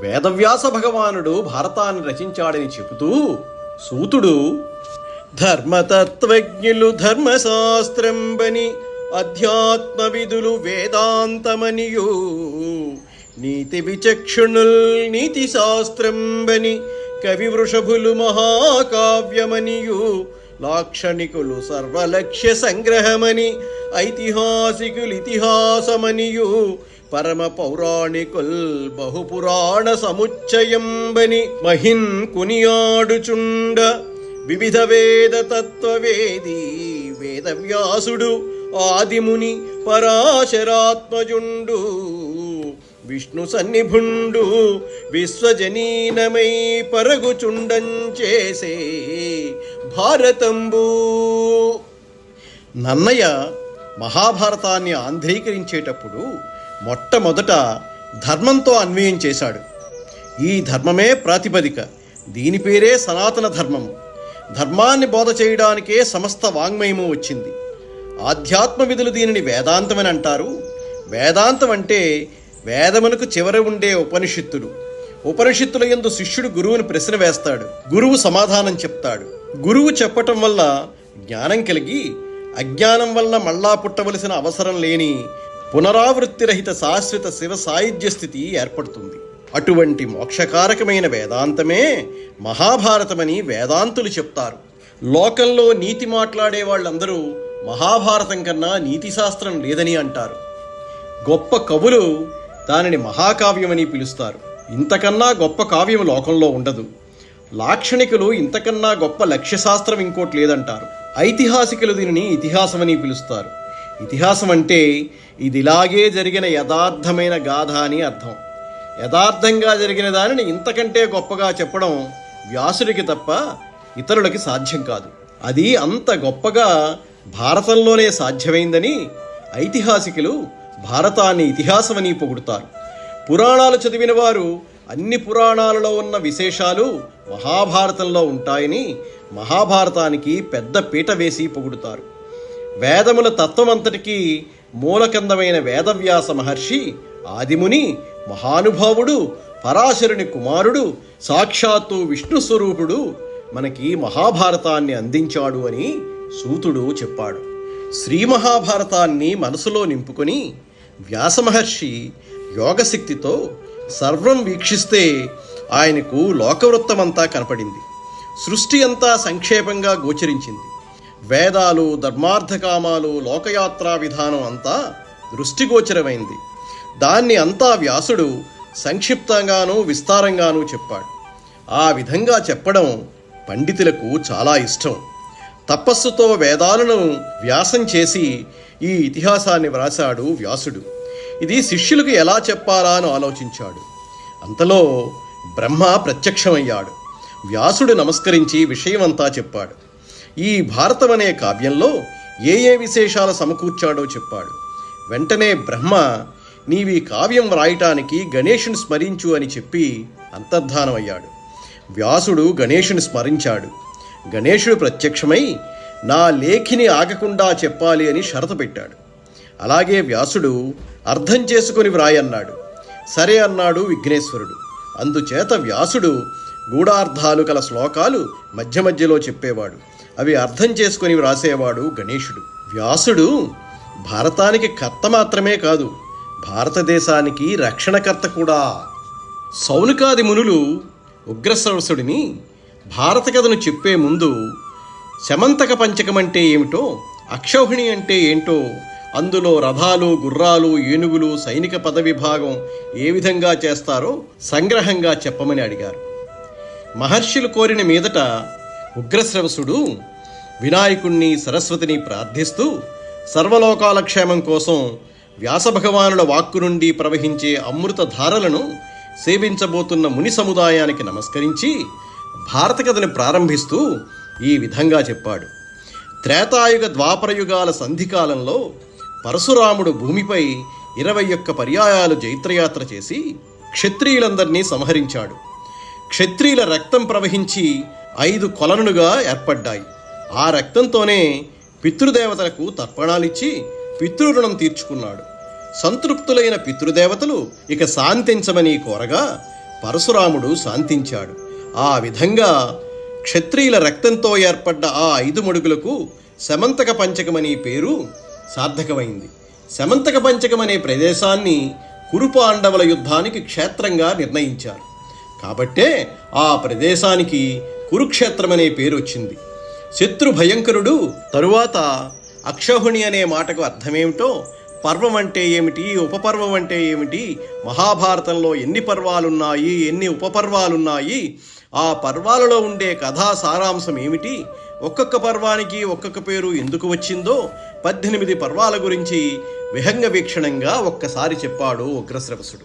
వేదవ్యాస భగవానుడు భారతాన్ని రచించాడని చెబుతూ సూతుడు, ధర్మతత్వజ్ఞులు ధర్మశాస్త్రంబని అధ్యాత్మ విధులు వేదాంతమనియు, నీతి విచక్షణుల్ నీతి శాస్త్రంబని కవి వృషభులు మహాకావ్యమనియు, లాక్షణికులు సర్వలక్ష్య సంగ్రహమని ఐతిహాసికులు ఇతిహాసమనియు, పరమ పౌరాణికుల్ బహుపురాణ సముచ్చయంబని మహిన్ కునియాడుచుండ, వివిధ వేద తత్వవేది వేదవ్యాసుడు ఆదిముని పరాశరాత్మజుండు, విష్ణు సన్నిభుండు విశ్వజనీనమై పరగుచుండంచేసే భారతంబు. నన్నయ్య మహాభారతాన్ని ఆంధ్రీకరించేటప్పుడు మొట్టమొదట ధర్మంతో అన్వయం చేశాడు. ఈ ధర్మమే ప్రాతిపదిక, దీని పేరే సనాతన ధర్మము. ధర్మాన్ని బోధ చేయడానికే సమస్త వాంగ్మయము వచ్చింది. ఆధ్యాత్మ విధులు దీనిని వేదాంతమని అంటారు. వేదాంతం అంటే వేదమునకు చివర ఉండే ఉపనిషత్తులు. ఉపనిషత్తుల యందు శిష్యుడు గురువుని ప్రశ్న వేస్తాడు, గురువు సమాధానం చెప్తాడు. గురువు చెప్పటం వల్ల జ్ఞానం కలిగి అజ్ఞానం వల్ల మళ్ళా పుట్టవలసిన అవసరం లేని పునరావృత్తిరహిత శాశ్వత శివ సాయుధ్య స్థితి ఏర్పడుతుంది. అటువంటి మోక్షకారకమైన వేదాంతమే మహాభారతమని వేదాంతులు చెప్తారు. లోకంలో నీతి మాట్లాడే వాళ్ళందరూ మహాభారతం కన్నా నీతిశాస్త్రం లేదని అంటారు. గొప్ప కవులు దానిని మహాకావ్యమని పిలుస్తారు. ఇంతకన్నా గొప్ప కావ్యం లోకంలో ఉండదు. లాక్షణికులు ఇంతకన్నా గొప్ప లక్ష్యశాస్త్రం ఇంకోటి లేదంటారు. ఐతిహాసికులు దీనిని ఇతిహాసమని పిలుస్తారు. ఇతిహాసం అంటే ఇదిలాగే జరిగిన యథార్థమైన గాథ అని అర్థం. యథార్థంగా జరిగిన దానిని ఇంతకంటే గొప్పగా చెప్పడం వ్యాసుడికి తప్ప ఇతరులకి సాధ్యం కాదు. అది అంత గొప్పగా భారతంలోనే సాధ్యమైందని ఐతిహాసికులు భారతాన్ని ఇతిహాసమని పొగుడుతారు. పురాణాలు చదివిన వారు అన్ని పురాణాలలో ఉన్న విశేషాలు మహాభారతంలో ఉంటాయని మహాభారతానికి పెద్ద పీట వేసి పొగుడుతారు. వేదముల తత్వమంతటికీ మూలకందమైన వేదవ్యాస మహర్షి ఆదిముని మహానుభావుడు, పరాశరుని కుమారుడు, సాక్షాత్తు విష్ణు స్వరూపుడు మనకి మహాభారతాన్ని అందించాడు అని సూతుడు చెప్పాడు. శ్రీ మహాభారతాన్ని మనసులో నింపుకొని వ్యాసమహర్షి యోగశక్తితో సర్వం వీక్షిస్తే ఆయనకు లోకవృత్తమంతా కనపడింది. సృష్టి అంతా సంక్షేపంగా గోచరించింది. వేదాలు, ధర్మార్థకామాలు, లోకయాత్రా విధానం అంతా దృష్టిగోచరమైంది. దాన్ని అంతా వ్యాసుడు సంక్షిప్తంగానూ విస్తారంగానూ చెప్పాడు. ఆ విధంగా చెప్పడం పండితులకు చాలా ఇష్టం. తపస్సుతో వేదాలను వ్యాసం చేసి ఈ ఇతిహాసాన్ని వ్రాసాడు వ్యాసుడు. ఇది శిష్యులకు ఎలా చెప్పాలా అని ఆలోచించాడు. అంతలో బ్రహ్మ ప్రత్యక్షమయ్యాడు. వ్యాసుడు నమస్కరించి విషయమంతా చెప్పాడు. ఈ భారతం అనే కావ్యంలో ఏ ఏ విశేషాలు సమకూర్చాడో చెప్పాడు. వెంటనే బ్రహ్మ, నీవి కావ్యం వ్రాయటానికి గణేశుని స్మరించు అని చెప్పి అంతర్ధానమయ్యాడు. వ్యాసుడు గణేశుని స్మరించాడు. గణేశుడు ప్రత్యక్షమై నా లేఖిని ఆగకుండా చెప్పాలి అని షరతు పెట్టాడు. అలాగే వ్యాసుడు అర్థం చేసుకుని వ్రాయన్నాడు. సరే అన్నాడు విఘ్నేశ్వరుడు. అందుచేత వ్యాసుడు గూఢార్థాలు కల శ్లోకాలు మధ్య మధ్యలో చెప్పేవాడు. అవి అర్థం చేసుకుని వ్రాసేవాడు గణేశుడు. వ్యాసుడు భారతానికి కర్త మాత్రమే కాదు, భారతదేశానికి రక్షణకర్త కూడా. సౌనకాది మునులు ఉగ్రశ్రవసుడిని భారత కథను చెప్పే ముందు శమంతక పంచకం అంటే ఏమిటో, అక్షౌహిణి అంటే ఏంటో, అందులో రథాలు, గుర్రాలు, ఏనుగులు, సైనిక పదవిభాగం ఏ విధంగా చేస్తారో సంగ్రహంగా చెప్పమని అడిగారు. మహర్షులు కోరిన మీదట ఉగ్రశ్రవసుడు వినాయకుణ్ణి, సరస్వతిని ప్రార్థిస్తూ సర్వలోకాల క్షేమం కోసం వ్యాసభగవానుల వాక్కు నుండి ప్రవహించే అమృత ధారలను సేవించబోతున్న ముని సముదాయానికి నమస్కరించి భారత కథని ప్రారంభిస్తూ ఈ విధంగా చెప్పాడు. త్రేతాయుగ ద్వాపరయుగాల సంధికాలంలో పరశురాముడు భూమిపై 21 పర్యాయాలు జైత్రయాత్ర చేసి క్షత్రియులందరినీ సంహరించాడు. క్షత్రియుల రక్తం ప్రవహించి 5 కొలనులుగా ఏర్పడ్డాయి. ఆ రక్తంతోనే పితృదేవతలకు తర్పణాలిచ్చి పితృరుణం తీర్చుకున్నాడు. సంతృప్తులైన పితృదేవతలు ఇక శాంతించమని కోరగా పరశురాముడు శాంతించాడు. ఆ విధంగా క్షత్రియుల రక్తంతో ఏర్పడ్డ ఆ 5 మడుగులకు శమంతక పంచకమనే పేరు సార్థకమైంది. శమంతక పంచకమనే ప్రదేశాన్ని కురుపాండవుల యుద్ధానికి క్షేత్రంగా నిర్ణయించారు. కాబట్టే ఆ ప్రదేశానికి కురుక్షేత్రమనే పేరు వచ్చింది. శత్రు భయంకరుడు తరువాత అక్షౌహిణి అనే మాటకు అర్థమేమిటో, పర్వం అంటే ఏమిటి, ఉపపర్వం అంటే ఏమిటి, మహాభారతంలో ఎన్ని పర్వాలున్నాయి, ఎన్ని ఉపపర్వాలున్నాయి, ఆ పర్వాలలో ఉండే కథా సారాంశం ఏమిటి, ఒక్కొక్క పర్వానికి ఒక్కొక్క పేరు ఎందుకు వచ్చిందో 18 పర్వాల గురించి విహంగ వీక్షణంగా ఒక్కసారి చెప్పాడు ఉగ్రశ్రవసుడు.